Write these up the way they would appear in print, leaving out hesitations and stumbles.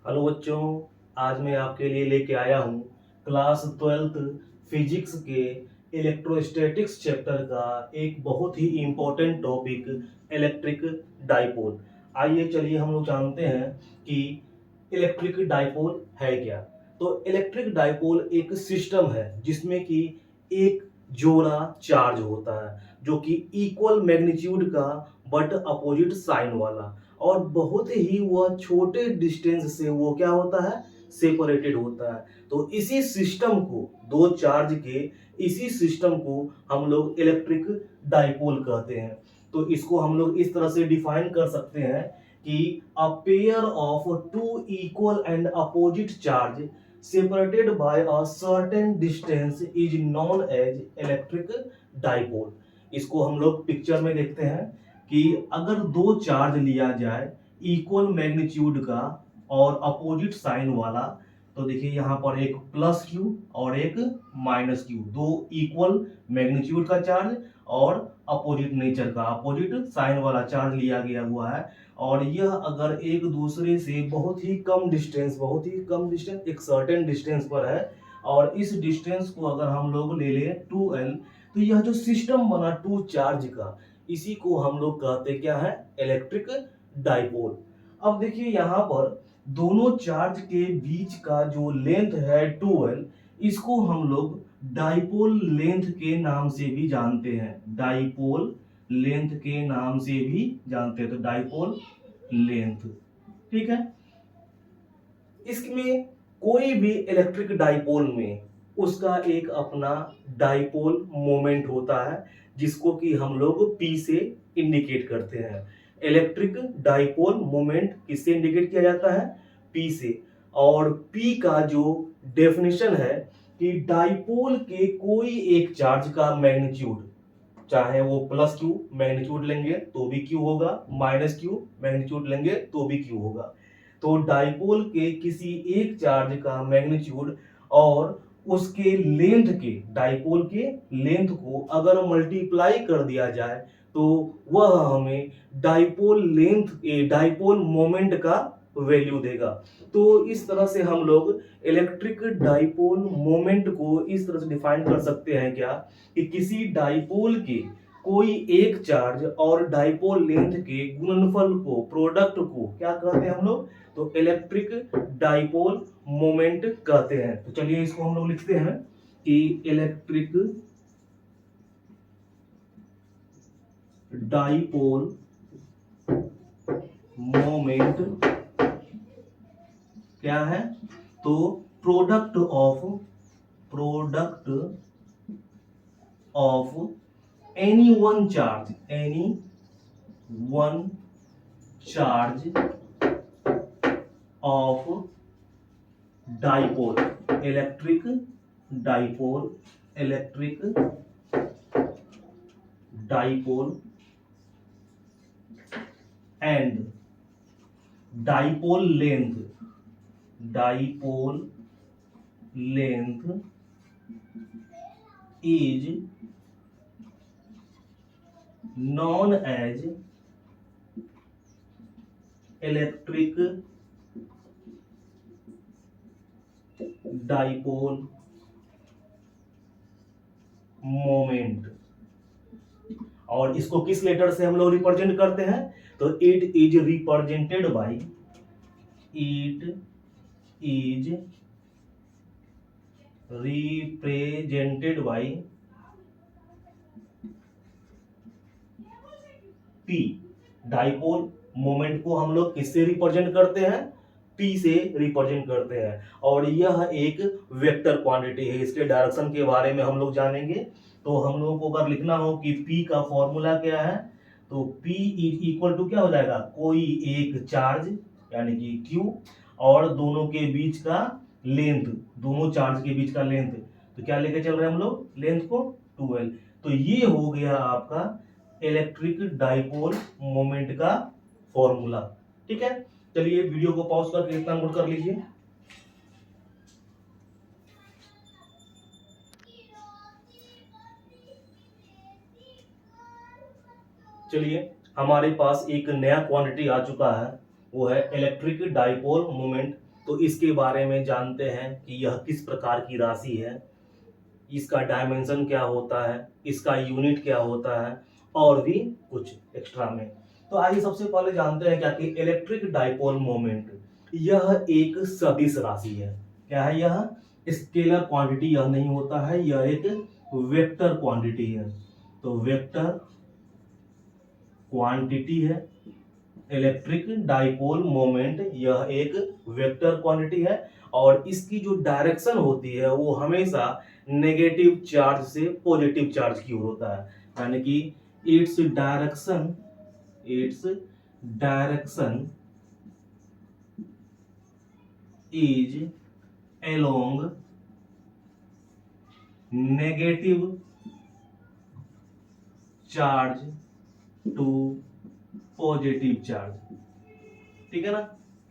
Hello बच्चों, आज मैं आपके लिए लेके आया हूँ क्लास 12th फिजिक्स के इलेक्ट्रोस्टैटिक्स चैप्टर का एक बहुत ही इम्पोर्टेंट टॉपिक इलेक्ट्रिक डाइपोल। आइए चलिए हम लोग जानते हैं कि इलेक्ट्रिक डाइपोल है क्या। तो इलेक्ट्रिक डाइपोल एक सिस्टम है जिसमें कि एक जोड़ा चार्ज होता है जो कि इक्वल मैग्नीट्यूड का बट अपोजिट साइन वाला, और बहुत ही वह छोटे डिस्टेंस से वो क्या होता है, सेपरेटेड होता है। तो इसी सिस्टम को, दो चार्ज के इसी सिस्टम को हम लोग इलेक्ट्रिक डाइपोल कहते हैं। तो इसको हम लोग इस तरह से डिफाइन कर सकते हैं कि a pair of two equal and opposite charge separated by a certain distance is known as electric dipole। इसको हम लोग पिक्चर में देखते हैं कि अगर दो चार्ज लिया जाए इक्वल मैग्नीट्यूड का और अपोजिट साइन वाला, तो देखिए यहाँ पर एक प्लस क्यू और एक माइनस क्यू, दो इक्वल मैग्नीट्यूड का चार्ज और अपोजिट नेचर का, अपोजिट साइन वाला चार्ज लिया गया हुआ है। और यह अगर एक दूसरे से बहुत ही कम डिस्टेंस एक सर्टेन डिस्टेंस पर है, और इस डिस्टेंस को अगर हम लोग ले लें 2l, तो यह जो सिस्टम बना टू चार्ज का, इसी को हम लोग कहते क्या है, इलेक्ट्रिक डाइपोल। अब देखिए यहाँ पर दोनों चार्ज के बीच का जो लेंथ है 2l, इसको हम लोग डाइपोल लेंथ के नाम से भी जानते हैं, डाइपोल लेंथ के नाम से भी जानते हैं। तो डाइपोल लेंथ, ठीक है। इसमें कोई भी इलेक्ट्रिक डाइपोल में उसका एक अपना डाइपोल मोमेंट होता है जिसको कि हम लोग P से इंडिकेट करते हैं। इलेक्ट्रिक डाइपोल मोमेंट किससे इंडिकेट किया जाता है, P से। और P का जो डेफिनेशन है कि डाइपोल के कोई एक चार्ज का मैग्नीट्यूड, चाहे वो प्लस क्यू मैग्नीट्यूड लेंगे तो भी क्यू होगा, माइनस क्यू मैग्नीट्यूड लेंगे तो भी क्यू होगा। तो डाइपोल के किसी एक चार्ज का मैग्नीट्यूड और उसके लेंथ के, डाइपोल के लेंथ को अगर मल्टीप्लाई कर दिया जाए तो वह हमें डाइपोल लेंथ, डाइपोल मोमेंट का वैल्यू देगा। तो इस तरह से हम लोग इलेक्ट्रिक डाइपोल मोमेंट को इस तरह से डिफाइन कर सकते हैं क्या, कि किसी डाइपोल के कोई एक चार्ज और डाइपोल लेंथ के गुणनफल को, प्रोडक्ट को क्या कहते हैं हम लोग, तो इलेक्ट्रिक डाइपोल मोमेंट कहते हैं। तो चलिए इसको हम लोग लिखते हैं कि इलेक्ट्रिक डाइपोल मोमेंट क्या है, तो product of any one charge of dipole, electric dipole and dipole length is known as electric dipole moment। और इसको किस लेटर से हम लोग रिप्रेजेंट करते हैं, तो it is represented by P। Dipole moment को हम लोग किससे रिप्रेजेंट करते हैं, P से रिप्रेजेंट करते हैं। और यह एक वेक्टर क्वांटिटी है, इसके डायरेक्शन के बारे में हम लोग जानेंगे। तो हम लोगों को अगर लिखना हो कि P का फॉर्मूला क्या है, तो P इज इक्वल टू क्या हो जाएगा, कोई एक चार्ज यानी कि Q और दोनों के बीच का लेंथ, दोनों चार्ज के बीच का लेंथ, तो क्या लेके चल रहे हैं हम लोग, लेंथ को 2l। तो ये हो गया आपका इलेक्ट्रिक डाइपोल मोमेंट का फॉर्मूला, ठीक है। चलिए वीडियो को पॉज करके इतना नोट कर लीजिए। चलिए हमारे पास एक नया क्वांटिटी आ चुका है, वो है इलेक्ट्रिक डाइपोल मोमेंट। तो इसके बारे में जानते हैं कि यह किस प्रकार की राशि है, इसका डायमेंशन क्या होता है, इसका यूनिट क्या होता है, और भी कुछ एक्स्ट्रा में। तो आइए सबसे पहले जानते हैं क्या कि इलेक्ट्रिक डाइपोल मोमेंट यह एक सदिश राशि है। क्या है यह? स्केलर क्वांटिटी यह नहीं होता है, यह एक वेक्टर क्वांटिटी है। तो वेक्टर क्वांटिटी है इलेक्ट्रिक डाइपोल मोमेंट, यह एक वेक्टर क्वांटिटी है और इसकी जो डायरेक्शन होती है वो हमेशा नेगेटिव चार्ज से पॉजिटिव चार्ज की ओर होता है, यानी कि its direction is along negative charge to positive charge. ठीक है ना,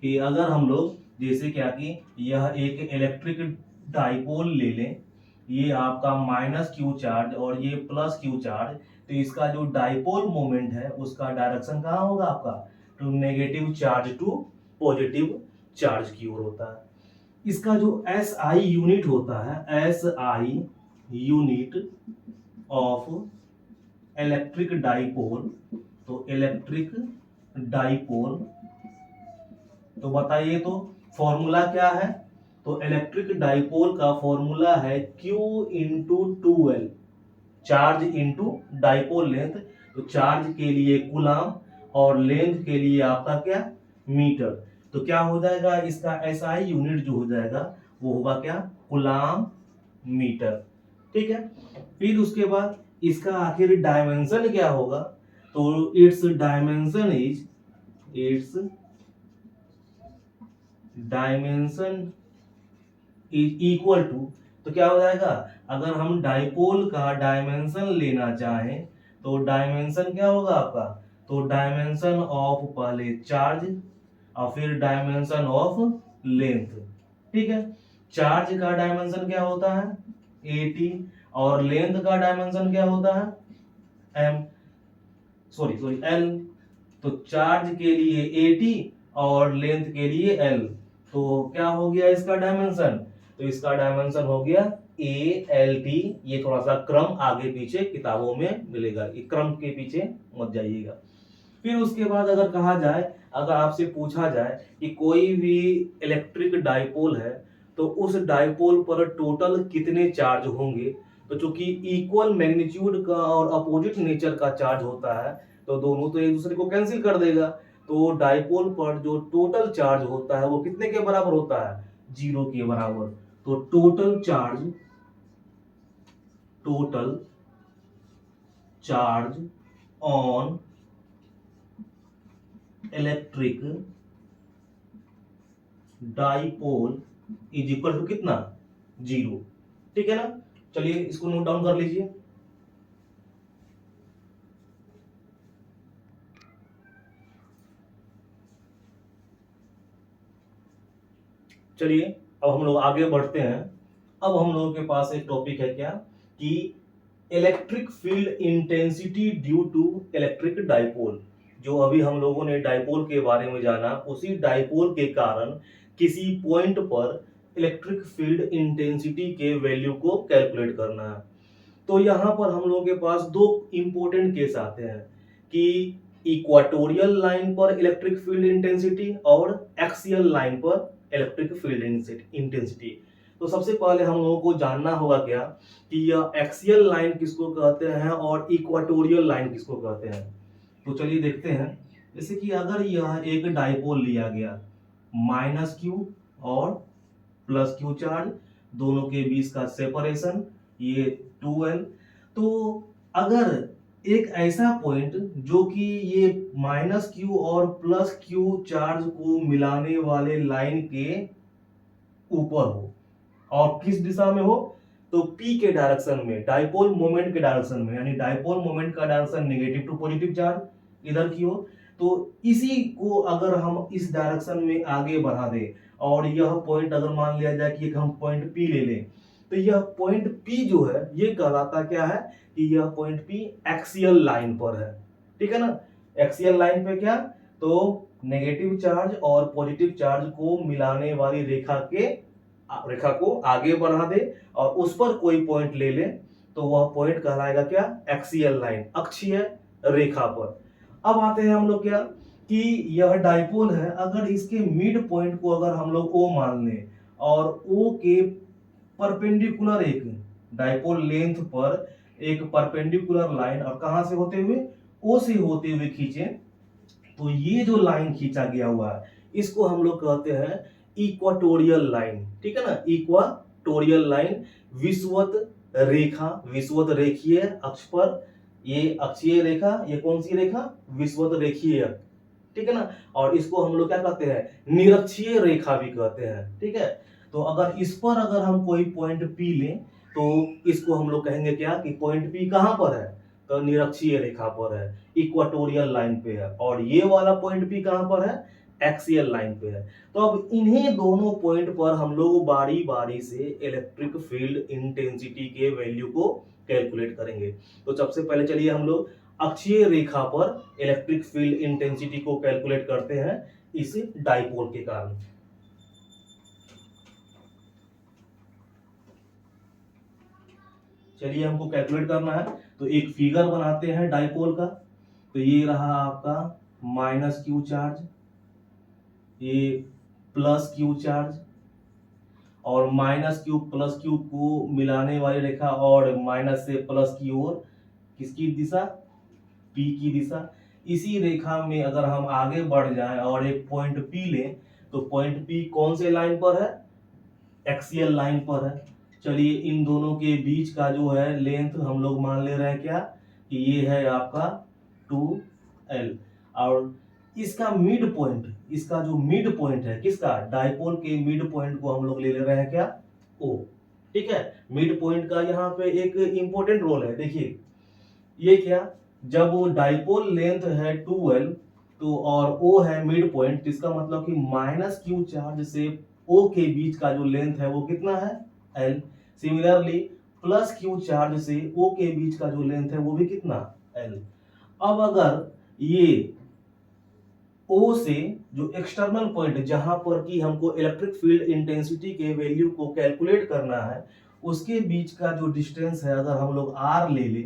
कि अगर हम लोग जैसे क्या कि यह एक इलेक्ट्रिक डाइपोल ले लें, ये आपका माइनस क्यू चार्ज और ये प्लस क्यू चार्ज, तो इसका जो डाइपोल मोमेंट है उसका डायरेक्शन कहाँ होगा आपका? To negative charge to positive charge की ओर होता है। इसका जो एस आई यूनिट होता है, S I unit of electric dipole, तो इलेक्ट्रिक डाइपोल, तो बताइए तो फॉर्मूला क्या है? तो इलेक्ट्रिक डाइपोल का फॉर्मूला है Q into 2L, charge into dipole length. तो चार्ज के लिए कूलम और लेंथ के लिए आपका क्या? मीटर। तो क्या हो जाएगा इसका एसआई यूनिट जो हो जाएगा वो होगा क्या? Coulomb metre. ठीक है, फिर उसके बाद इसका आखिर डायमेंशन क्या होगा? तो its dimension is equal to, तो क्या हो जाएगा? अगर हम डाइपोल का डायमेंशन लेना चाहें तो डायमेंशन क्या होगा आपका? तो डायमेंशन ऑफ पहले चार्ज और फिर डायमेंशन ऑफ लेंथ। ठीक है, चार्ज का डायमेंशन क्या होता है? AT, और लेंथ का डायमेंशन क्या होता है? M, sorry L। तो चार्ज के लिए AT और लेंथ के लिए L, तो क्या हो गया इसका डायमेंशन? तो इसका डायमेंशन हो गया ALT। ये थोड़ा सा क्रम आगे पीछे किताबों में मिलेगा, ये क्रम के पीछे मत जाइएगा। फिर उसके बाद अगर कहा जाए, अगर आपसे पूछा जाए कि कोई भी इलेक्ट्रिक डाइपोल है तो उस डाइपोल पर टोटल कितने चार्ज होंगे, तो चूंकि इक्वल मैग्नीट्यूड का और अपोजिट नेचर का चार्ज होता है तो दोनों तो एक दूसरे को कैंसिल कर देगा। तो डाइपोल पर जो टोटल चार्ज होता है वो कितने के बराबर होता है? 0 के बराबर। तो total charge on electric dipole is equal to कितना? 0। ठीक है ना, चलिए इसको नोट डाउन कर लीजिए। चलिए अब हम लोग आगे बढ़ते हैं। अब हम लोगों के पास एक टॉपिक है क्या कि electric field intensity due to electric dipole. जो अभी हम लोगों ने डाइपोल के बारे में जाना, उसी डाइपोल के कारण किसी पॉइंट पर इलेक्ट्रिक फील्ड इंटेंसिटी के वैल्यू को कैलकुलेट करना है। तो यहाँ पर हम लोगों के पास दो इंपॉर्टेंट केस आते हैं कि इक्वाटोरियल लाइन पर इलेक्ट्रिक फील्ड इंटेंसिटी और एक्सियल लाइन पर इलेक्ट्रिक फील्ड इंटेंसिटी। तो सबसे पहले हम लोगों को जानना होगा क्या कि यह एक्सियल लाइन किसको कहते हैं और इक्वाटोरियल लाइन किसको कहते हैं। तो चलिए देखते हैं। जैसे कि अगर यह एक डाइपोल लिया गया, माइनस क्यू और प्लस क्यू चार्ज, दोनों के बीच का सेपरेशन ये 2L। तो अगर एक ऐसा पॉइंट जो कि ये माइनस क्यू और प्लस क्यू चार्ज को मिलाने वाले लाइन के ऊपर हो और किस दिशा में हो, तो P के डायरेक्शन में, डाइपोल मोमेंट के डायरेक्शन में, यानी डाइपोल मोमेंट का direction negative to positive charge इधर की हो, तो इसी को अगर हम इस डायरेक्शन में आगे बढ़ा दें और यह पॉइंट अगर मान लिया जाए कि हम पॉइंट P ले लें, तो यह पॉइंट P जो है ये कहलाता क्या है कि यह पॉइंट P एक्सियल लाइन पर है। ठीक है ना, एक्सियल लाइन पे क्या, तो नेगेटिव चार्ज और पॉजिटिव चार्ज को मिलाने वाली रेखा को आगे बढ़ा दे और उस पर कोई पॉइंट ले ले तो वह पॉइंट कहलाएगा क्या, एक्सियल लाइन, अक्षीय रेखा पर। अब आते हैं हम लोग क्या कि यह डाइपोल है, अगर इसके मिड पॉइंट को अगर हम लोग O मान लें और O के परपेंडिकुलर एक डाइपोल लेंथ पर एक परपेंडिकुलर लाइन और कहां से होते हुए, O से होते हुए खींचे, तो ये जो लाइन खींचा गया हुआ है इसको हम लोग कहते हैं इक्वाटोरियल लाइन, ठीक है ना, इक्वाटोरियल लाइन, विषुवत रेखा, विषुवत रेखीय अक्ष पर, ये अक्षीय रेखा, ये कौन सी रेखा, विषुवत रेखीय, ठीक है ना, और इसको हम लोग क्या कहते हैं, निरक्षीय रेखा भी कहते हैं, ठीक है। तो अगर इस पर अगर हम कोई पॉइंट P लें तो इसको हम लोग कहेंगे क्या कि पॉइंट P कहां पर है, तो निरक्षीय रेखा पर है, इक्वाटोरियल लाइन पे है, और ये वाला पॉइंट P कहां पर है, एक्सियल लाइन पे है। तो अब इन्हीं दोनों पॉइंट पर हम लोग बारी बारी से इलेक्ट्रिक फील्ड इंटेंसिटी के वैल्यू को कैलकुलेट करेंगे। तो सबसे पहले चलिए हम लोग अक्षीय रेखा पर इलेक्ट्रिक फील्ड इंटेंसिटी को कैलकुलेट करते हैं इस डाइपोल के कारण। चलिए हमको कैलकुलेट करना है, तो एक फिगर बनाते हैं डाइपोल का। तो ये रहा आपका माइनस क्यू चार्ज, ये प्लस क्यू चार्ज, और माइनस क्यू प्लस क्यू को मिलाने वाली रेखा और माइनस से प्लस की ओर किसकी दिशा, P की दिशा। इसी रेखा में अगर हम आगे बढ़ जाएं और एक पॉइंट P लें तो पॉइंट P कौन से लाइन पर है, एक्सियल लाइन पर है। चलिए इन दोनों के बीच का जो है लेंथ हम लोग मान ले रहे हैं क्या कि ये है आपका 2L, और इसका मिड पॉइंट, इसका जो मिड पॉइंट है किसका, डाइपोल के मिड पॉइंट को हम लोग ले रहे हैं क्या, O, ठीक है। मिड पॉइंट का यहाँ पे एक इंपॉर्टेंट रोल है, देखिए ये क्या, जब वो डाइपोल लेंथ है 2L तो और O है मिड पॉइंट, इसका मतलब कि माइनस क्यू चार्ज से O के बीच का जो लेंथ है वो कितना है, L। Similarly plus Q charge से O के बीच का जो लेंथ है वो भी कितना, L। अब अगर ये O से जो एक्सटर्नल पॉइंट जहां पर कि हमको इलेक्ट्रिक फील्ड इंटेंसिटी के वैल्यू को कैलकुलेट करना है उसके बीच का जो डिस्टेंस है अगर हम लोग R ले ले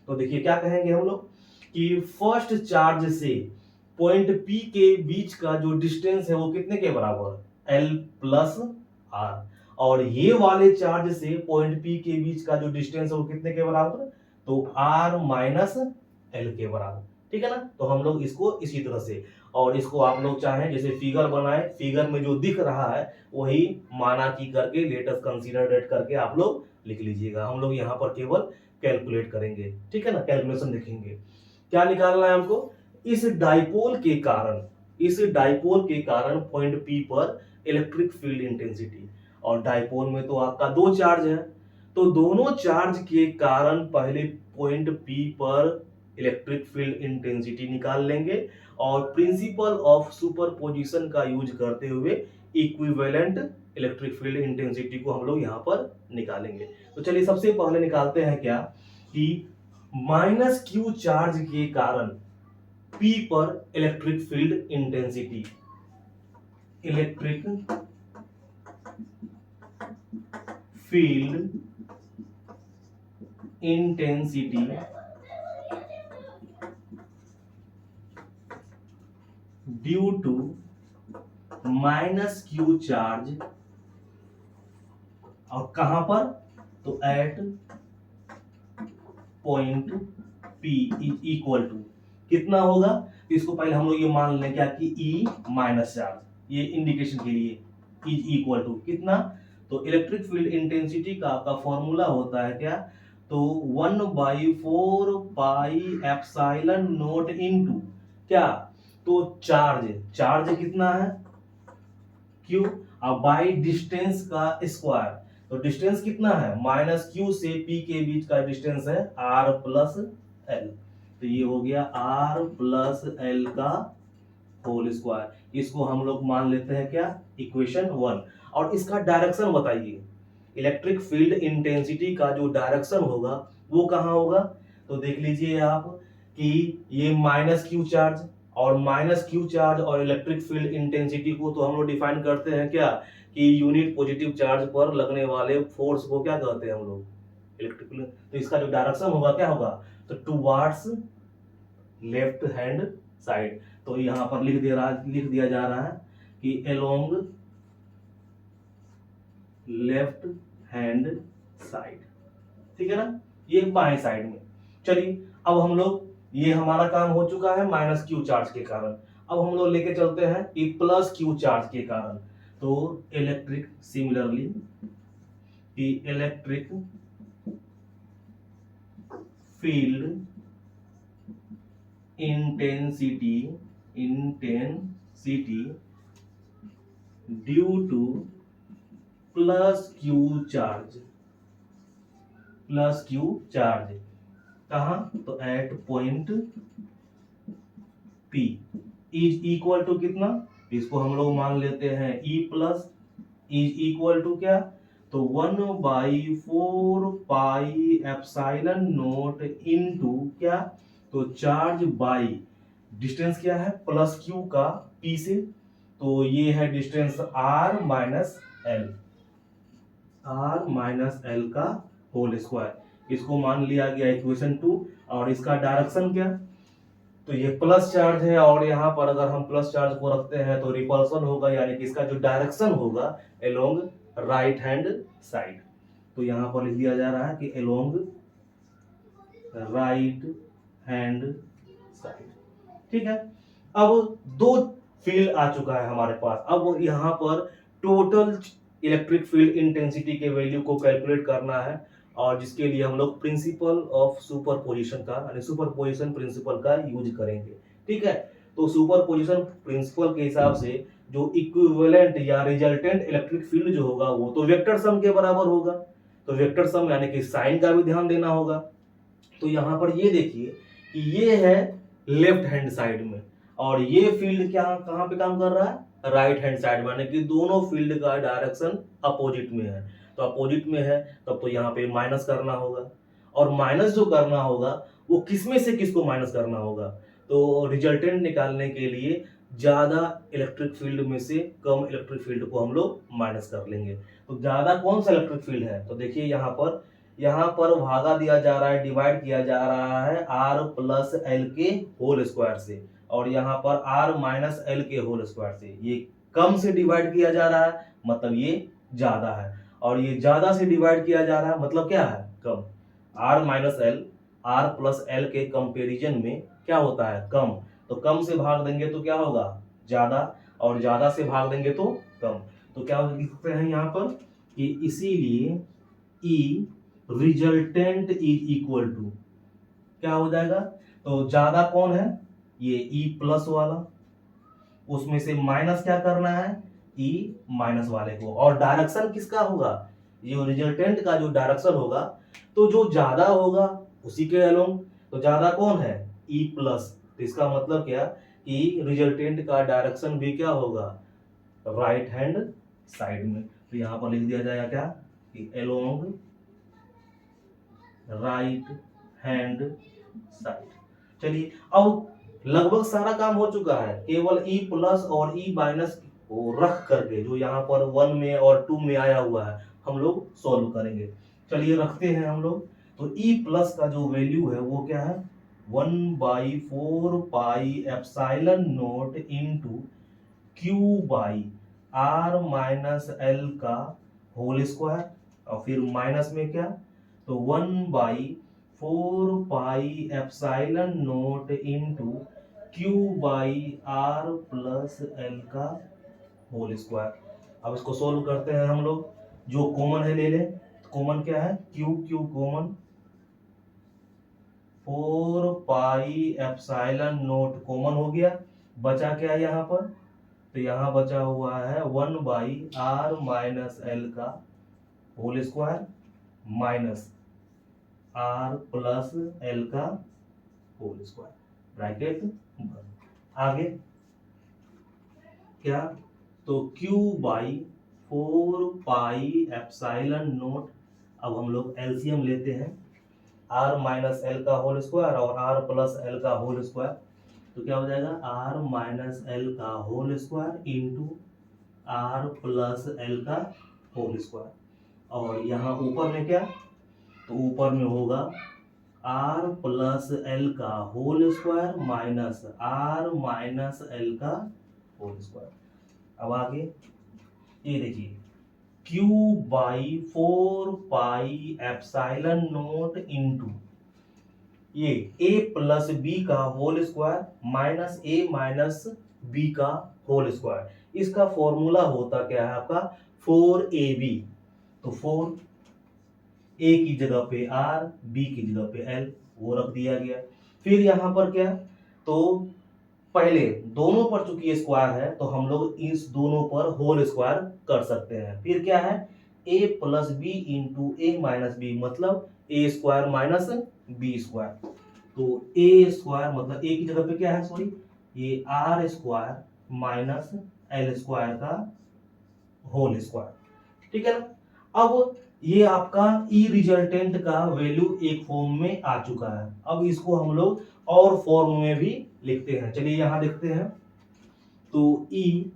तो देखिए क्या कहेंगे हम लोग कि फर्स्ट चार्ज से पॉइंट P के बीच का जो डिस्टेंस है वो कितने के बराबर, L प्लस R, और ये वाले चार्ज से पॉइंट P के बीच का जो डिस्टेंस है वो कितने के बराबर, तो R माइनस L के बराबर, ठीक है ना। तो हम लोग इसको इसी तरह से, और इसको आप लोग चाहें जैसे फिगर बनाए, फिगर में जो दिख रहा है वही माना की करके लेट अस कंसीडर डेट करके आप लोग लिख लीजिएगा। हम लोग यहाँ पर केवल कैलकुलेट करेंगे, ठीक है ना, कैलकुलेशन देखेंगे। क्या निकालना है हमको, इस डाइपोल के कारण, इस डाइपोल के कारण पॉइंट P पर इलेक्ट्रिक फील्ड इंटेंसिटी, और डाइपोल में तो आपका दो चार्ज है तो दोनों चार्ज के कारण पहले पॉइंट P पर इलेक्ट्रिक फील्ड इंटेंसिटी निकाल लेंगे और प्रिंसिपल ऑफ सुपरपोजिशन का यूज करते हुए इक्विवेलेंट इलेक्ट्रिक फील्ड इंटेंसिटी को हम लोग यहाँ पर निकालेंगे। तो चलिए सबसे पहले निकालते हैं क्या कि माइनस क्यू चार्ज के कारण P पर electric field intensity, electric field intensity due to minus Q charge, और कहां पर, तो at point P is equal to कितना होगा, तो इसको पहले हम लोग ये मान लें क्या कि E माइनस चार्ज, ये इंडिकेशन के लिए इज इक्वल टू कितना, तो इलेक्ट्रिक फील्ड इंटेंसिटी का आपका फॉर्मूला होता है क्या, तो 1/4 पाई एप्सिलॉन नॉट इनटू क्या, तो चार्ज कितना है Q, और बाई डिस्टेंस का स्क्वायर, तो डिस्टेंस कितना है माइनस Q से P के बीच का डिस्टेंस है R प्लस L, तो ये हो गया R प्लस L का होल स्क्वायर। इसको हम लोग मान लेते हैं क्या, इक्वेशन 1। और इसका डायरेक्शन बताइए, इलेक्ट्रिक फील्ड इंटेंसिटी का जो डायरेक्शन होगा वो कहां होगा, तो देख लीजिए आप कि ये माइनस क्यू चार्ज, और माइनस क्यू चार्ज और इलेक्ट्रिक फील्ड इंटेंसिटी को तो हम लोग डिफाइन करते हैं क्या, कि यूनिट पॉजिटिव चार्ज पर लगने वाले फोर्स को क्या कहते हैं हम लोग, इलेक्ट्रिक फील्ड। तो इसका जो डायरेक्शन होगा क्या होगा, तो टुवार्ड्स लेफ्ट हैंड साइड। तो यहाँ पर लिख दिया जा रहा है कि अलोंग लेफ्ट हैंड साइड, ठीक है ना, ये बाएं साइड में। चलिए अब हम लोग, ये हमारा काम हो चुका है माइनस क्यू चार्ज के कारण। अब हम लोग लेके चलते हैं कि प्लस क्यू चार्ज के कारण। तो इलेक्ट्रिक सिमिलरली कि electric field intensity due to plus Q charge कहाँ, तो at point P is equal to कितना, इसको हम लोग मान लेते हैं E plus, is equal to क्या, तो 1/4 पाई एप्सिलॉन नॉट इनटू क्या, तो चार्ज बाई डिस्टेंस क्या है प्लस क्यू का P से, तो ये है डिस्टेंस R माइनस एल का होल स्क्वायर। इसको मान लिया गया इक्वेशन 2। और इसका डायरेक्शन क्या, तो ये प्लस चार्ज है और यहाँ पर अगर हम प्लस चार्ज को रखते हैं तो रिपल्सन होगा, यानी कि इसका जो डायरेक्शन होगा अलोंग राइट हैंड साइड। तो यहाँ पर लिख दिया जा रहा है कि अलोंग राइट हैंड साइड, ठीक है। अब दो फील्ड आ चुका है हमारे पास। अब यहाँ पर टोटल इलेक्ट्रिक फील्ड इंटेंसिटी के वैल्यू को कैलकुलेट करना है, और जिसके लिए हम लोग प्रिंसिपल ऑफ सुपरपोजिशन का यानी सुपरपोजिशन प्रिंसिपल का यूज करेंगे, ठीक है। तो सुपरपोजिशन प्रिंसिपल के हिसाब से जो इक्विवेलेंट या रिजल्टेंट इलेक्ट्रिक फील्ड जो होगा वो तो वेक्टर सम के बराबर होगा। तो वेक्टर सम यानी कि साइन का भी ध्यान देना होगा। तो यहाँ पर ये देखिए कि ये है लेफ्ट हैंड साइड में, और ये फील्ड क्या कहाँ पे काम कर रहा है, राइट हैंड साइड में, यानी कि दोनों फील्ड का डायरेक्शन अपोजिट में है। तो अपोजिट में है तब तो यहाँ पे माइनस करना होगा, और माइनस जो करना होगा वो किसमें से किसको माइनस करना होगा, तो रिजल्टेंट निकालने के लिए ज्यादा इलेक्ट्रिक फील्ड में से कम इलेक्ट्रिक फील्ड को हम लोग माइनस कर लेंगे। तो ज्यादा कौन सा इलेक्ट्रिक फील्ड है, तो देखिए यहाँ पर भागा दिया जा रहा है, डिवाइड किया जा रहा है R प्लस एल के होल स्क्वायर से, और यहाँ पर R माइनस एल के होल स्क्वायर से। ये कम से डिवाइड किया जा रहा है मतलब ये ज्यादा है, और ये ज्यादा से डिवाइड किया जा रहा है मतलब क्या है, कम। R minus L R plus L के कंपेरिजन में क्या होता है, कम। तो कम से भाग देंगे तो क्या होगा, ज्यादा, और ज्यादा से भाग देंगे तो कम। तो क्या लिखते हैं यहाँ पर कि इसीलिए E resultant is equal to क्या हो जाएगा, तो ज्यादा कौन है, ये E प्लस वाला, उसमें से माइनस क्या करना है, E माइनस वाले को। और डायरेक्शन किसका होगा, ये रिजल्टेंट का जो डायरेक्शन होगा, तो जो ज्यादा होगा उसी के अलोंग। तो ज्यादा कौन है, E प्लस। तो इसका मतलब क्या कि रिजल्टेंट का डायरेक्शन भी क्या होगा, राइट हैंड साइड में। तो यहाँ पर लिख दिया जाएगा क्या कि अलोंग राइट हैंड साइड। चलिए अब लगभग सारा काम हो चुका है, केवल E प्लस और E माइनस को रख करके जो यहाँ पर 1 में और 2 में आया हुआ है हम लोग सॉल्व करेंगे। चलिए रखते हैं हम लोग। तो E प्लस का जो वैल्यू है वो क्या है, 1/4 pi epsilon naught into Q by R minus L का होल स्क्वायर, और फिर माइनस में क्या, तो 1/4 pi epsilon naught into Q by R plus L का होल स्क्वायर। अब इसको सोल्व करते हैं हम लोग, जो कॉमन है ले लें। कॉमन क्या है, Q common, 4 pi epsilon not common हो गया, बचा क्या यहाँ पर, तो यहाँ बचा हुआ है 1/R माइनस एल का whole square minus R plus L का होल स्क्वायर, ब्रैकेट बंद। आगे क्या, तो Q by 4 pi epsilon naught. अब हम लोग एलसीएम लेते हैं, R माइनस एल का होल स्क्वायर और R प्लस एल का होल स्क्वायर। तो क्या हो जाएगा आर माइनस एल का whole square into R plus L का होल स्क्वायर। और यहाँ ऊपर में क्या, तो ऊपर में होगा आर प्लस एल का whole square minus R minus L का होल स्क्वायर। अब आगे ये देखिए Q by 4 pi epsilon naught into ये a प्लस बी का whole square minus a minus B का होल स्क्वायर। इसका फॉर्मूला होता क्या है आपका 4ab। तो 4 a की जगह पे r, b की जगह पे l, वो रख दिया गया। फिर यहाँ पर क्या, तो पहले दोनों पर चूंकि स्क्वायर है तो हम लोग इस दोनों पर होल स्क्वायर कर सकते हैं। फिर क्या है a plus B into A minus B, मतलब A square minus B square. तो ए स्क्वायर मतलब a की जगह पे क्या है, सॉरी, ये R square minus L square का होल स्क्वायर। ठीक है ना। अब ये आपका ई रिजल्टेंट का वैल्यू एक फॉर्म में आ चुका है। अब इसको हम लोग और फॉर्म में भी लिखते हैं। चलिए यहां देखते हैं। तो ई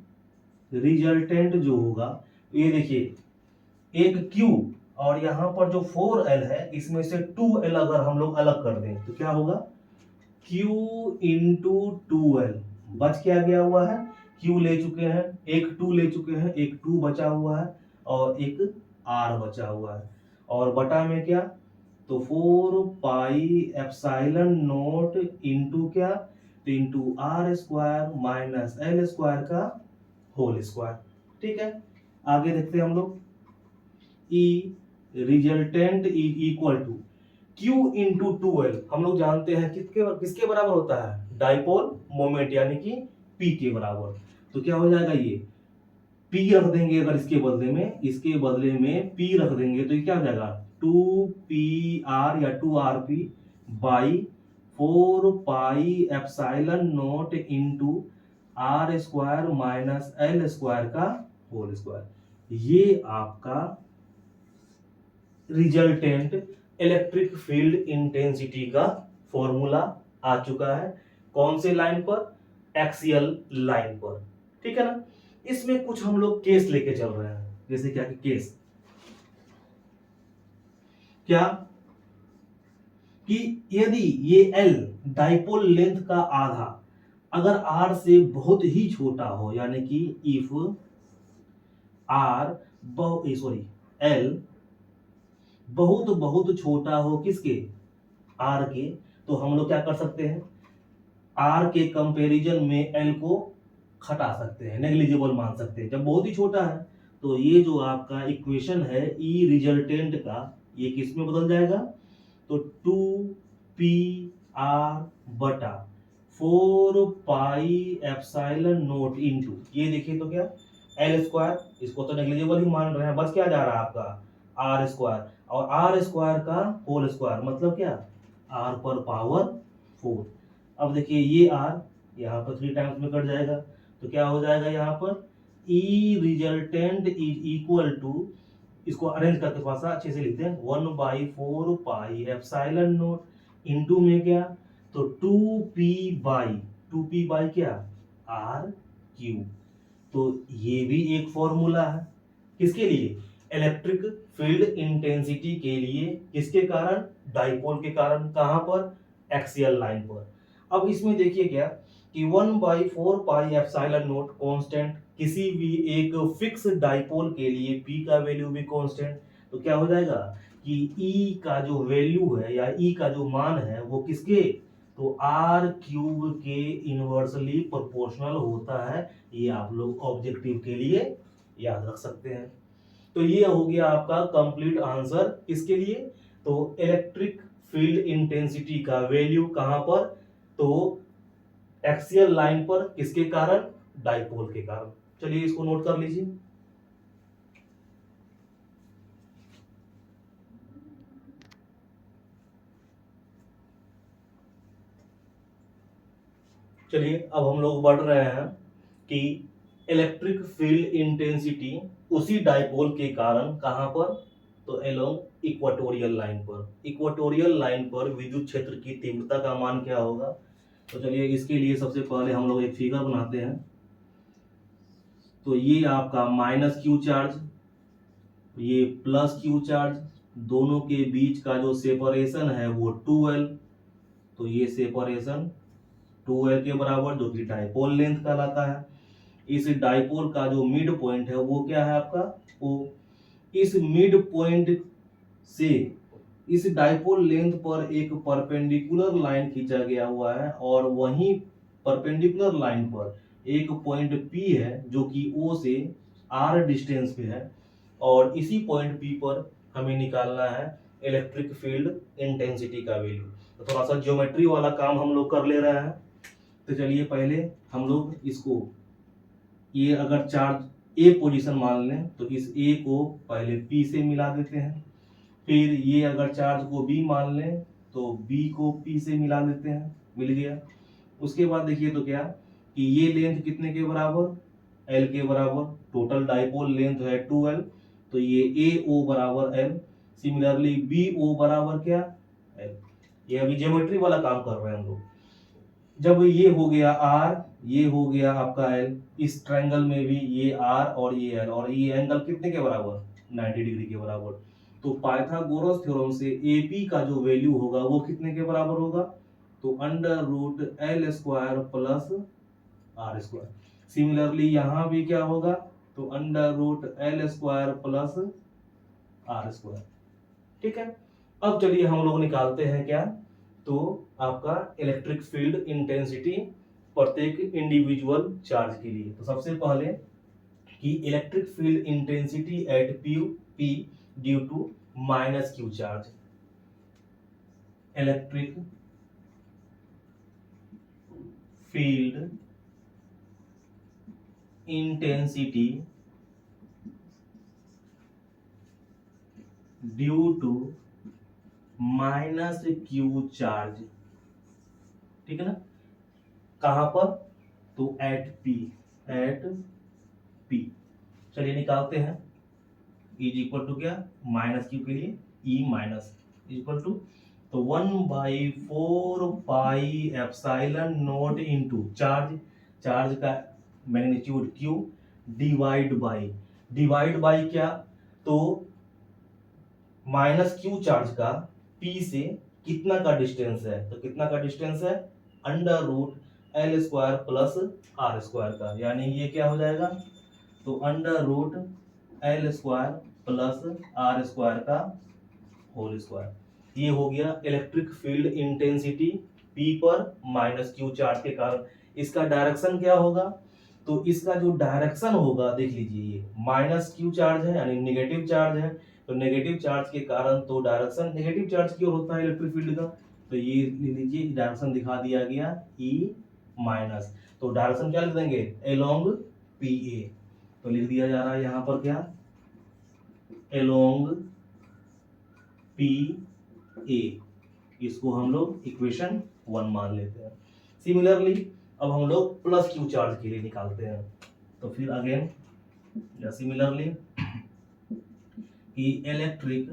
रिजल्टेंट जो होगा, ये देखिए एक Q और यहां पर जो 4L है इसमें से 2L अगर हम लोग अलग कर दें तो क्या होगा Q इंटू 2L। बच क्या गया हुआ है, Q ले चुके हैं, एक 2 ले चुके हैं, एक 2 बचा हुआ है और एक R बचा हुआ है। और बटा में क्या, तो 4 पाई एप्साइलन नोट इंटू क्या, तो into R square minus L square का होल स्क्वायर। ठीक है, आगे देखते हैं हम लोग। E resultant equal to Q into 2L, हम लोग जानते हैं किसके किसके बराबर होता है, डाइपोल मोमेंट यानी कि P के बराबर। तो क्या हो जाएगा, ये P रख देंगे अगर इसके बदले में P रख देंगे तो ये क्या हो जाएगा 2PR या 2RP by 4 pi epsilon naught into R square minus L square का होल स्क्वायर। ये आपका रिजल्टेंट इलेक्ट्रिक फील्ड इंटेंसिटी का फॉर्मूला आ चुका है। कौन से लाइन पर, एक्सियल लाइन पर। ठीक है ना। इसमें कुछ हम लोग केस लेके चल रहे हैं, जैसे क्या कि केस क्या, कि यदि ये L डाइपोल लेंथ का आधा अगर R से बहुत ही छोटा हो, यानी कि इफ R सॉरी L बहुत बहुत छोटा हो किसके, R के, तो हम लोग क्या कर सकते हैं, R के कंपैरिजन में L को घटा सकते हैं, नेग्लिजिबल मान सकते हैं। जब बहुत ही छोटा है तो ये जो आपका इक्वेशन है ई रिजल्टेंट का, ये किस में बदल जाएगा, तो 2PR बटा 4 पाई एप्साइलन नोट इंटू, ये देखिए तो क्या एल स्क्वायर, इसको तो नेग्लिजिबल ही मान रहे हैं, बस क्या जा रहा है आपका आर स्क्वायर, और आर स्क्वायर का होल स्क्वायर मतलब क्या आर पर पावर 4। अब देखिए ये आर यहाँ पर 3 टाइम्स में कट जाएगा, तो क्या हो जाएगा यहाँ पर ई रिजल्टेंट इज इक्वल टू, इसको अरेंज करके थोड़ा सा अच्छे से लिखते हैं, 1/4 पाई एप्सिलॉन नोट इनटू में क्या, तो 2p बाई क्या आर क्यू। तो ये भी एक फॉर्मूला है किसके लिए, इलेक्ट्रिक फील्ड इंटेंसिटी के लिए, किसके कारण, डाइपोल के कारण। कहां पर, एक्सियल लाइन पर। अब इसमें देखिए क्या कि 1/4 पाई एप्सिलॉन नोट कांस्टेंट, किसी भी एक फिक्स डाइपोल के लिए p का वैल्यू भी कांस्टेंट, तो क्या हो जाएगा कि E का जो वैल्यू है या E का जो मान है वो किसके, तो r क्यूब के इनवर्सली प्रोपोर्शनल होता है। ये आप लोग ऑब्जेक्टिव के लिए याद रख सकते हैं। तो ये हो गया आपका कंप्लीट आंसर इसके लिए। तो इलेक्ट्रिक फील्ड इंटेंसिटी का वैल्यू कहां पर, तो एक्सियल लाइन पर, किसके कारण, डाइपोल के कारण। चलिए इसको नोट कर लीजिए। चलिए अब हम लोग बढ़ रहे हैं कि इलेक्ट्रिक फील्ड इंटेंसिटी उसी डाइपोल के कारण कहां पर, तो एलोंग इक्वेटोरियल लाइन पर। इक्वेटोरियल लाइन पर विद्युत क्षेत्र की तीव्रता का मान क्या होगा, तो चलिए इसके लिए सबसे पहले हम लोग एक फिगर बनाते हैं। तो ये आपका माइनस क्यू चार्ज, ये प्लस क्यू चार्ज, दोनों के बीच का जो सेपरेशन है वो 2L। तो ये सेपरेशन 2L के बराबर, जो कि डाइपोल लेंथ कहलाता है। इस डाइपोल का जो मिड पॉइंट है वो क्या है आपका O। इस मिड पॉइंट से इस डाइपोल लेंथ पर एक परपेंडिकुलर लाइन खींचा गया हुआ है, और वहीं परपेंडिकुलर लाइन पर एक पॉइंट P है जो कि O से R डिस्टेंस पे है, और इसी पॉइंट P पर हमें निकालना है इलेक्ट्रिक फील्ड इंटेंसिटी का वैल्यू। तो थोड़ा सा ज्योमेट्री वाला काम हम लोग कर ले रहे हैं। तो चलिए पहले हम लोग इसको, ये अगर चार्ज ए पोजीशन मान लें तो इस ए को पहले P से मिला देते हैं। फिर ये अगर चार्ज को B मान लें तो B को P से मिला देते हैं, मिल गया। उसके बाद देखिए तो क्या कि ये लेंथ कितने के बराबर, L के बराबर, टोटल डाइपोल लेंथ है 2L, तो ये AO बराबर L। सिमिलरली BO बराबर क्या, L। ये अभी ज्योमेट्री वाला काम कर रहे हैं हम लोग। जब ये हो गया R, ये हो गया आपका L, इस ट्रायंगल में भी ये R और ये L, और ये एंगल कितने के बराबर, 90 डिग्री के बराबर। तो पाइथागोरस थ्योरम से AP का जो वैल्यू होगा वो कितने के बराबर होगा, तो under root L square plus R square. Similarly यहाँ भी क्या होगा, तो under root L square plus R square. ठीक है। अब चलिए हम लोग निकालते हैं क्या, तो आपका इलेक्ट्रिक फील्ड इंटेंसिटी प्रत्येक इंडिविजुअल चार्ज के लिए। तो सबसे पहले कि electric field intensity at P due to minus Q charge. Electric field intensity due to minus Q charge, ठीक है ना। कहां पर, तो एट P। चलिए निकालते हैं। E इक्वल टू क्या, माइनस क्यू के लिए E माइनस इक्वल टू, तो 1/4 pi epsilon naught into charge का मैग्नीट्यूड Q डिवाइड बाई क्या, तो माइनस क्यू चार्ज का P से कितना का डिस्टेंस है, तो कितना का डिस्टेंस है, under root L square plus R square का, यानी ये क्या हो जाएगा, तो under root L square plus R square का होल स्क्वायर। ये हो गया इलेक्ट्रिक फील्ड इंटेंसिटी P पर माइनस क्यू चार्ज के कारण। इसका डायरेक्शन क्या होगा, तो इसका जो डायरेक्शन होगा देख लीजिए, ये माइनस क्यू चार्ज है यानी नेगेटिव चार्ज है, तो नेगेटिव चार्ज के कारण तो डायरेक्शन नेगेटिव चार्ज की ओर होता है इलेक्ट्रिक फील्ड का। तो ये ले लीजिए डायरेक्शन दिखा दिया गया E माइनस, तो डायरेक्शन क्या लिख देंगे, अलोंग PA। तो लिख दिया जा रहा है यहाँ पर क्या, अलोंग PA। इसको हम लोग इक्वेशन 1 मान लेते हैं। सिमिलरली अब हम लोग प्लस क्यू चार्ज के लिए निकालते हैं। तो फिर अगेन या सिमिलरली कि electric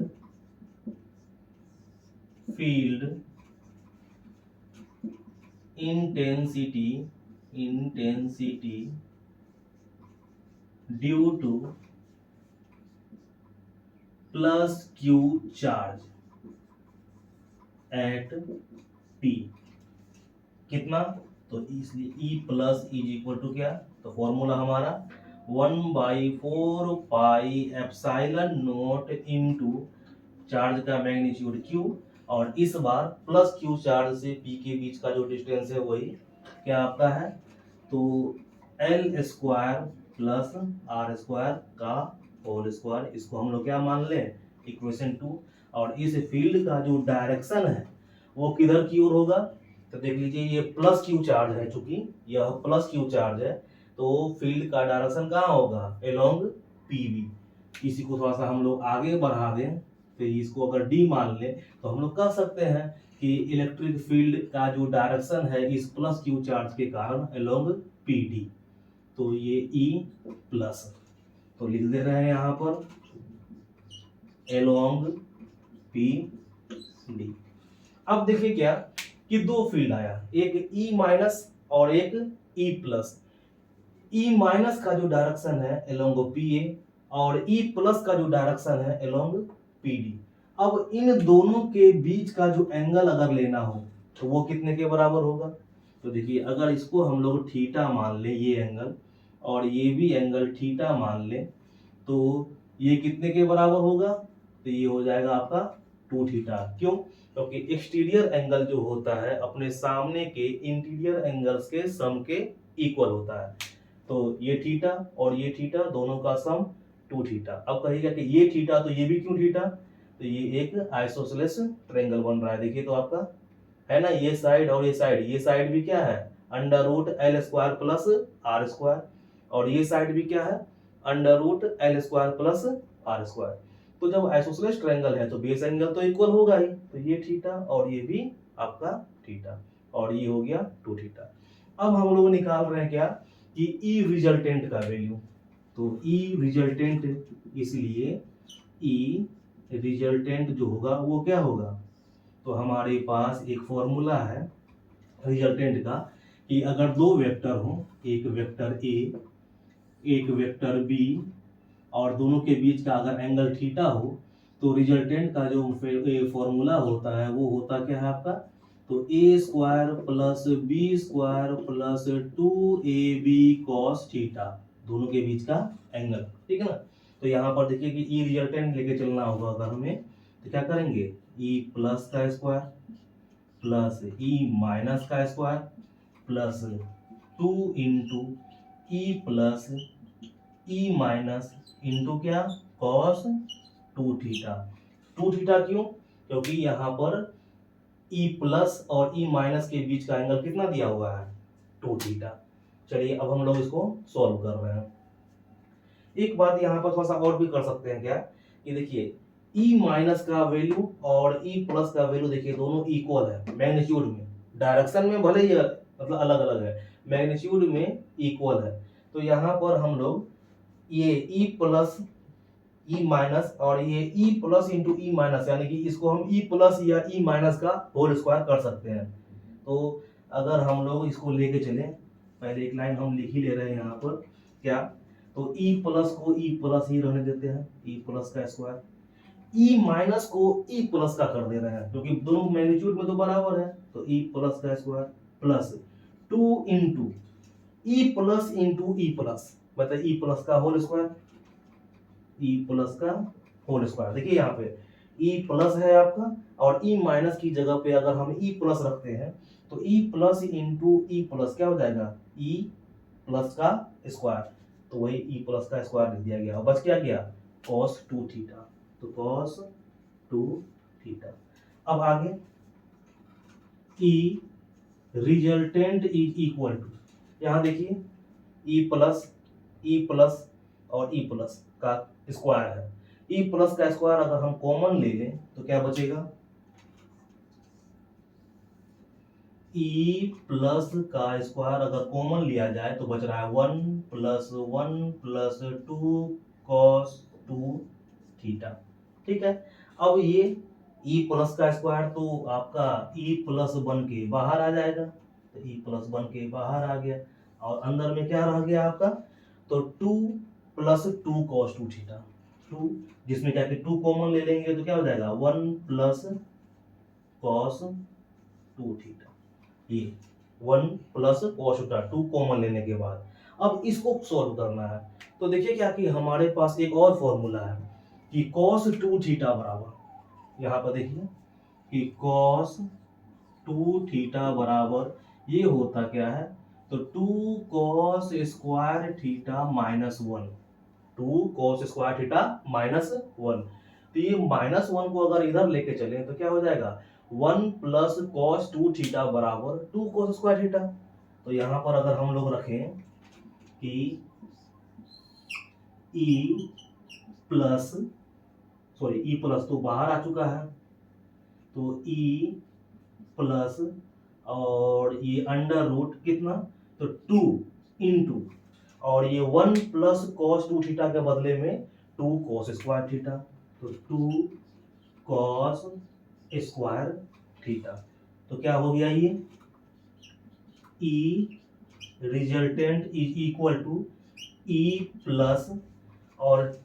field intensity due to plus Q charge at P कितना, तो इसलिए E plus is equal to क्या, तो फॉर्मूला हमारा 1/4 pi epsilon naught into charge का मैग्नीट्यूड Q, और इस बार प्लस क्यू चार्ज से P के बीच का जो डिस्टेंस है वही क्या आता है, तो L square plus R square का होल स्क्वायर। इसको हम लोग क्या मान लें, इक्वेशन 2। और इस फील्ड का जो डायरेक्शन है वो किधर की ओर होगा, तो देख लीजिए ये प्लस क्यू चार्ज है, चूंकि यह प्लस क्यू चार्ज है तो फील्ड का डायरेक्शन कहाँ होगा, अलोंग PB। इसी को थोड़ा सा हम लोग आगे बढ़ा दें, तो इसको अगर D मान लें तो हम लोग कह सकते हैं कि इलेक्ट्रिक फील्ड का जो डायरेक्शन है इस प्लस क्यू चार्ज के कारण अलोंग PD। तो ये E प्लस, तो लिख दे रहे हैं यहाँ पर अलोंग PD। अब देखिए क्या कि दो फील्ड आया, एक ई माइनस और एक ई प्लस। ई माइनस का जो डायरेक्शन है अलोंग पी ए और ई प्लस का जो डायरेक्शन है अलोंग पी डी। अब इन दोनों के बीच का जो एंगल अगर लेना हो तो वो कितने के बराबर होगा? तो देखिए, अगर इसको हम लोग थीटा मान लें, ये एंगल, और ये भी एंगल थीटा मान लें, तो ये कितने के बराबर होगा? तो ये हो जाएगा आपका 2 थीटा। क्यों? क्योंकि एक्सटीरियर एंगल जो होता है अपने सामने के इंटीरियर एंगल्स के सम के इक्वल होता है। तो ये थीटा और ये थीटा दोनों का सम 2 थीटा। अब कहिएगा कि ये थीटा तो ये भी क्यों थीटा? तो ये एक आइसोसेलेस ट्रायंगल बन रहा है। देखिए तो आपका है ना, ये साइड और ये साइड भी क्या है? Under root L square plus R square. और ये साइड भी क्या है? Under root L square plus R square. तो जब आइसोसेलेस ट्रायंगल है तो बेस एंगल तो इक्वल होगा ही, तो ये थीटा और ये भी आपका थीटा, और ये हो गया 2 थीटा। अब हम लोग निकाल रहे हैं क्या कि ई रिजल्टेंट का वैल्यू। तो ई रिजल्टेंट, इसलिए ई रिजल्टेंट जो होगा वो क्या होगा? तो हमारे पास एक फॉर्मूला है रिजल्टेंट का कि अगर दो वेक्टर हो, एक वेक्टर ए एक वेक्टर बी, और दोनों के बीच का अगर एंगल थीटा हो, तो रिजल्टेंट का जो फॉर्मूला होता है वो होता क्या है आपका? तो A square plus B square plus 2ab cos theta, दोनों के बीच का एंगल। ठीक है ना? तो यहाँ पर देखिए कि ई रिजल्टेंट लेके चलना होगा अगर हमें, तो क्या करेंगे? ई प्लस का स्क्वायर प्लस ई माइनस का square plus 2 into E plus E minus into क्या? Cos 2 theta. 2 थीटा क्यों? क्योंकि यहाँ पर ई प्लस और ई माइनस के बीच का एंगल कितना दिया हुआ है? 2 थीटा। चलिए अब हम लोग इसको सॉल्व कर रहे हैं। एक बात यहाँ पर थोड़ा सा और भी कर सकते हैं क्या, ये देखिए ई माइनस का वैल्यू और ई प्लस का वैल्यू देखिए दोनों इक्वल है मैग्नीट्यूड में, डायरेक्शन में भले ही मतलब अलग अलग है, मैग्नीट्यूड में इक्वल है। तो यहाँ पर हम लोग ये ई प्लस ई माइनस और ये E plus into E minus, यानी कि इसको हम ई प्लस या ई माइनस का होल स्क्वायर कर सकते हैं। तो अगर हम लोग इसको लेके चलें, पहले एक लाइन हम लिख ही ले रहे हैं यहाँ पर क्या, तो ई प्लस को ई प्लस ही रहने देते हैं, ई प्लस का स्क्वायर, ई माइनस को ई प्लस का कर दे रहे हैं क्योंकि दोनों मैग्नीट्यूड में तो बराबर है। तो ई प्लस का square plus 2 into E plus into E plus, मतलब ई प्लस का होल स्क्वायर, ई प्लस का होल स्क्वायर। देखिए यहाँ पे ई प्लस है आपका, और ई माइनस की जगह पे अगर हम ई प्लस रखते हैं तो E plus into E plus क्या हो जाएगा? ई प्लस का स्क्वायर। तो वही ई प्लस का स्क्वायर लिख दिया गया और बच क्या गया? cos 2 theta. तो cos 2 थीटा। अब आगे ई रिजल्टेंट इज इक्वल टू, यहाँ देखिए ई प्लस और ई प्लस का स्क्वायर है। ई प्लस का स्क्वायर अगर हम कॉमन ले लें तो क्या बचेगा? ई प्लस का स्क्वायर अगर कॉमन लिया जाए तो बच रहा है 1 प्लस 2 कॉस 2 थीटा। ठीक है? अब ये ई प्लस का स्क्वायर तो आपका ई प्लस बन के बाहर आ जाएगा, तो ई प्लस बन के बाहर आ गया और अंदर में क्या रह गया आपका? तो 2 प्लस 2 कॉस 2 थीटा, 2, जिसमें क्या कि 2 कॉमन ले लेंगे तो क्या हो जाएगा? 1 प्लस कॉस 2 थीटा। ये 1 प्लस कॉस 2 कॉमन लेने के बाद अब इसको सॉल्व करना है। तो देखिए क्या कि हमारे पास एक और फॉर्मूला है कि कॉस 2 थीटा बराबर, यहाँ पर देखिए कि कॉस 2 थीटा बराबर ये होता क्या है? तो 2 cos square theta minus 1, 2 cos square theta minus 1। तो ये माइनस 1 को अगर इधर लेके चले तो क्या हो जाएगा? 1 प्लस कॉस 2 थीटा बराबर 2 कॉस स्क्वायर थीटा। तो यहाँ पर अगर हम लोग रखें कि E plus, sorry E plus तो बाहर आ चुका है, तो ई प्लस और ये अंडर रूट कितना? तो 2 इंटू, और ये 1 प्लस कॉस 2 थीटा के बदले में 2 कॉस स्क्वायर थीटा, तो 2 कॉस स्क्वायर थीटा। तो क्या हो गया ये, E resultant is equal to E plus, और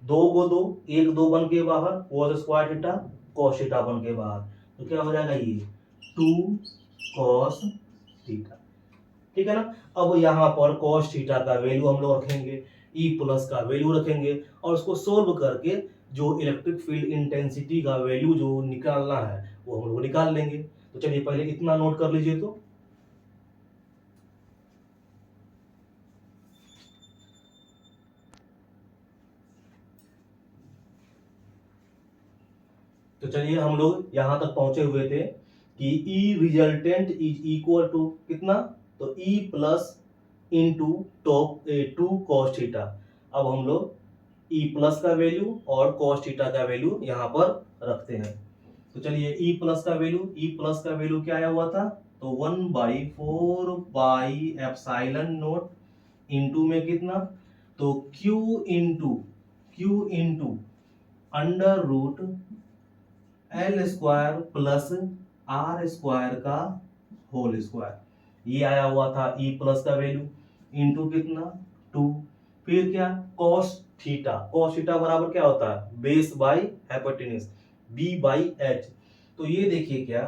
दो को दो, एक दो बन के बाहर, cos square theta cos theta बन के बाहर, तो क्या हो जाएगा ये 2 कॉस थीटा। ठीक है ना। अब यहाँ पर कॉस थीटा का वैल्यू हम लोग रखेंगे, ई प्लस का वैल्यू रखेंगे, और उसको सोल्व करके जो इलेक्ट्रिक फील्ड इंटेंसिटी का वैल्यू जो निकालना है वो हम लोग निकाल लेंगे। तो चलिए पहले इतना नोट कर लीजिए। तो चलिए हम लोग यहां तक पहुंचे हुए थे कि ई रिजल्टेंट इज इक्वल टू कितना, तो E plus into top 2 cos theta. अब हम लोग ई प्लस का वैल्यू और कॉस थीटा का वैल्यू यहाँ पर रखते हैं। तो चलिए ई प्लस का वैल्यू क्या आया हुआ था, तो 1/4 पाई एप्सिलॉन नॉट इंटू में कितना, तो Q into under root L square plus R square का होल स्क्वायर, ये आया हुआ था ई प्लस का वैल्यू, इंटू कितना 2, फिर क्या कॉस थीटा बराबर क्या होता है, base by hypotenuse B by H. तो ये देखिए क्या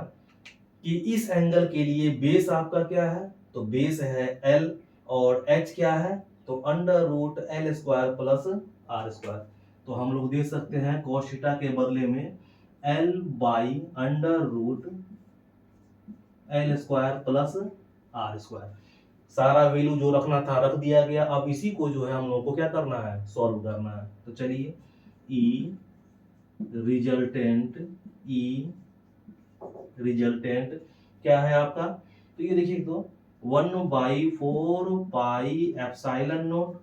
कि इस एंगल के लिए बेस आपका क्या है, तो बेस है एल, और एच क्या है, तो under root L square plus R square. तो हम लोग देख सकते हैं कॉस थीटा के बदले में L by under root L square plus R square, सारा वैल्यू जो रखना था रख दिया गया। अब इसी को जो है हम लोग को क्या करना है, सॉल्व करना है। तो चलिए ई रिजल्टेंट क्या है आपका, तो ये देखिए, तो 1/4 पाई एप्सिलॉन नॉट,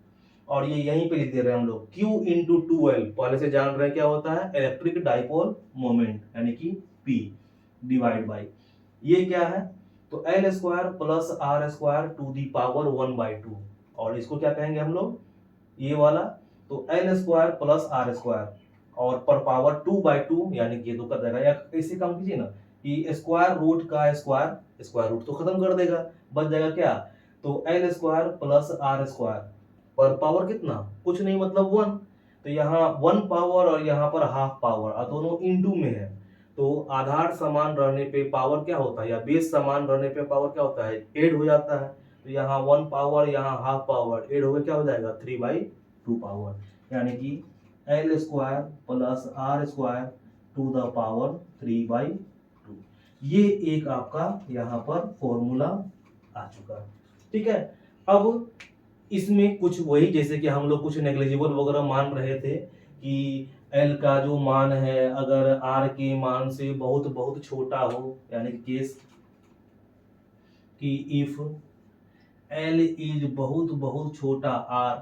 और ये यहीं पे लिख दे रहे हैं हम लोग Q इंटू 2L, पहले से जान रहे हैं क्या होता है, इलेक्ट्रिक डाइपोल मोमेंट यानी कि P डिवाइड बाई ये क्या है, तो L square plus R square to the power 1/2, और इसको क्या कहेंगे हम लोग, ये वाला, तो L square plus R square और पर पावर 2/2, यानी कि ये तो कर देगा, या इसे कम कीजिए ना कि स्क्वायर रूट का स्क्वायर रूट तो खत्म कर देगा, बच जाएगा क्या, तो L square plus R square पर पावर कितना, कुछ नहीं मतलब 1, तो यहाँ 1 पावर और यहाँ पर हाफ पावर, और दोनों इनटू में है। तो आधार समान रहने पे पावर क्या होता है, या बेस समान रहने पे पावर क्या होता है, ऐड हो जाता है। तो यहाँ 1 पावर, यहाँ हाफ पावर ऐड हो गया, क्या हो जाएगा 3/2 पावर, यानी कि L square plus R square to the power 3/2। ये एक आपका यहाँ पर फॉर्मूला आ चुका है। ठीक है। अब इसमें कुछ वही, जैसे कि हम लोग कुछ नेग्लिजिबल वगैरह मान रहे थे कि एल का जो मान है अगर आर के मान से बहुत बहुत छोटा हो, यानी कि केस कि इफ एल इज बहुत बहुत छोटा आर,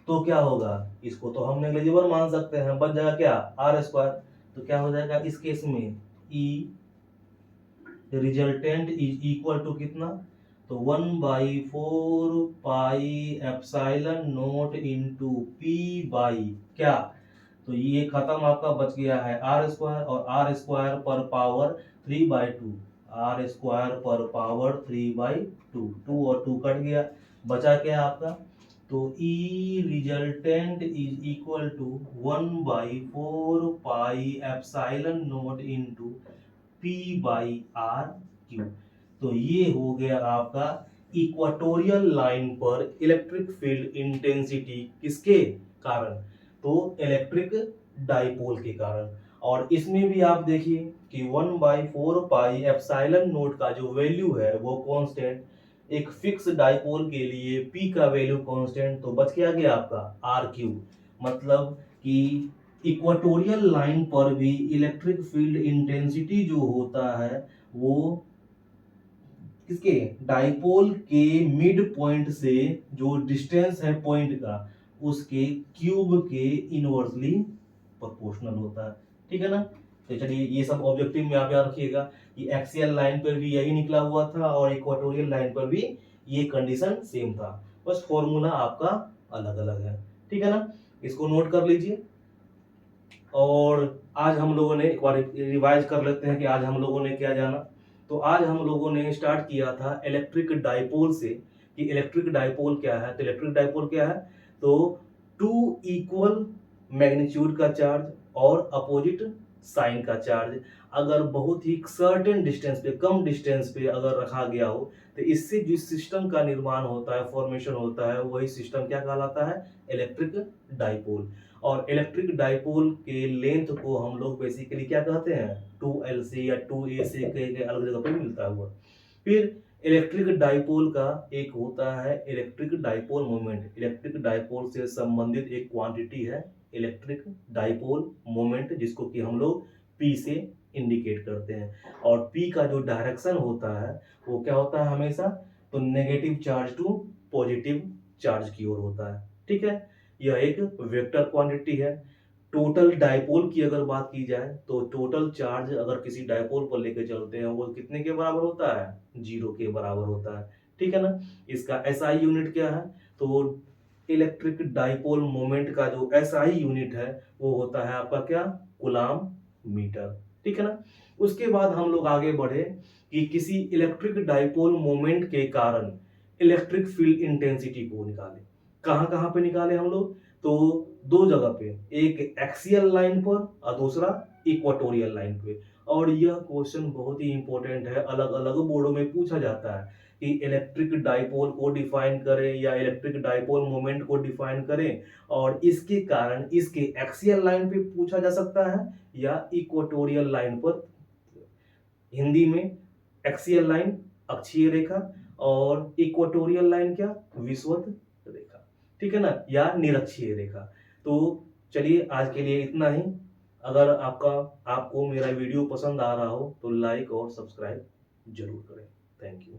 तो क्या होगा, इसको तो हम नेग्लिजिबल मान सकते हैं, बच जाएगा क्या आर स्क्वायर। तो क्या हो जाएगा इस केस में ई रिजल्टेंट इज इक्वल टू कितना, तो 1/4 pi epsilon naught into P by क्या, तो ये खत्म आपका, बच गया है आर स्क्वायर, और आर स्क्वायर पर पावर 3/2, आर स्क्वायर पर पावर 3/2, 2 और 2 कट गया, बचा क्या आपका, तो E resultant is equal to 1/4 pi epsilon naught into P by R Q. तो ये हो गया आपका इक्वाटोरियल लाइन पर इलेक्ट्रिक फील्ड इंटेंसिटी किसके कारण, तो इलेक्ट्रिक डाइपोल के कारण। और इसमें भी आप देखिए कि 1/4 पाई एप्सिलॉन नॉट का जो वैल्यू है वो कांस्टेंट, एक फिक्स डाइपोल के लिए P का वैल्यू कांस्टेंट, तो बच क्या गया आपका आर क्यू। मतलब कि इक्वाटोरियल लाइन पर भी इलेक्ट्रिक फील्ड इंटेंसिटी जो होता है वो किसके, डाइपोल के मिड पॉइंट से जो डिस्टेंस है पॉइंट का, उसके क्यूब के इनवर्सली प्रोपोर्शनल होता है। ठीक है ना। तो चलिए ये सब ऑब्जेक्टिव में आप याद रखिएगा कि एक्सियल लाइन पर भी यही निकला हुआ था और इक्वाटोरियल लाइन पर भी ये कंडीशन सेम था, बस फॉर्मूला आपका अलग अलग है। ठीक है ना, इसको नोट कर लीजिए। और आज हम लोगों ने एक बार रिवाइज कर लेते हैं कि आज हम लोगों ने क्या जाना। तो आज हम लोगों ने स्टार्ट किया था इलेक्ट्रिक डाइपोल से कि इलेक्ट्रिक डाइपोल क्या है। तो इलेक्ट्रिक डाइपोल क्या है, तो टू इक्वल मैग्नीट्यूड का चार्ज और अपोजिट साइन का चार्ज अगर बहुत ही सर्टेन डिस्टेंस पे, कम डिस्टेंस पे अगर रखा गया हो, तो इससे जिस सिस्टम का निर्माण होता है, फॉर्मेशन होता है, वही सिस्टम क्या कहलाता है, इलेक्ट्रिक डाइपोल। और इलेक्ट्रिक डाइपोल के लेंथ को हम लोग बेसिकली क्या कहते हैं, 2L से या 2A से कई अलग जगह पे मिलता हुआ। फिर इलेक्ट्रिक डाइपोल का एक होता है electric dipole moment. Electric dipole से संबंधित एक क्वांटिटी है इलेक्ट्रिक डाइपोल मोमेंट, जिसको कि हम लोग P से इंडिकेट करते हैं। और P का जो डायरेक्शन होता है वो क्या होता है हमेशा, तो negative charge to positive charge की ओर होता है। ठीक है, यह एक वेक्टर क्वांटिटी है। टोटल डाइपोल की अगर बात की जाए तो टोटल चार्ज अगर किसी डाइपोल पर लेके चलते हैं वो कितने के बराबर होता है, 0 के बराबर होता है। ठीक है ना। इसका एसआई यूनिट क्या है, तो इलेक्ट्रिक डाइपोल मोमेंट का जो एसआई यूनिट है वो होता है आपका क्या, कूलाम मीटर। ठीक है ना। उसके बाद हम लोग आगे बढ़े कि किसी इलेक्ट्रिक डाइपोल मोमेंट के कारण इलेक्ट्रिक फील्ड इंटेंसिटी को निकाले। कहां कहां पे निकाले हम लोग, तो दो जगह पे, एक एक्सियल लाइन पर और दूसरा इक्वाटोरियल लाइन पे। और यह क्वेश्चन बहुत ही इंपॉर्टेंट है, अलग अलग बोर्डों में पूछा जाता है कि इलेक्ट्रिक डाइपोल को डिफाइन करें या इलेक्ट्रिक डाइपोल मोमेंट को डिफाइन करें, और इसके कारण इसके एक्सियल लाइन पे पूछा जा सकता है या इक्वाटोरियल लाइन पर। हिंदी में एक्सियल लाइन अक्षीय रेखा और इक्वाटोरियल लाइन क्या, विषुवत रेखा। ठीक है ना, या निरक्षीय रेखा। तो चलिए आज के लिए इतना ही। अगर आपको मेरा वीडियो पसंद आ रहा हो तो लाइक और सब्सक्राइब जरूर करें। Thank you.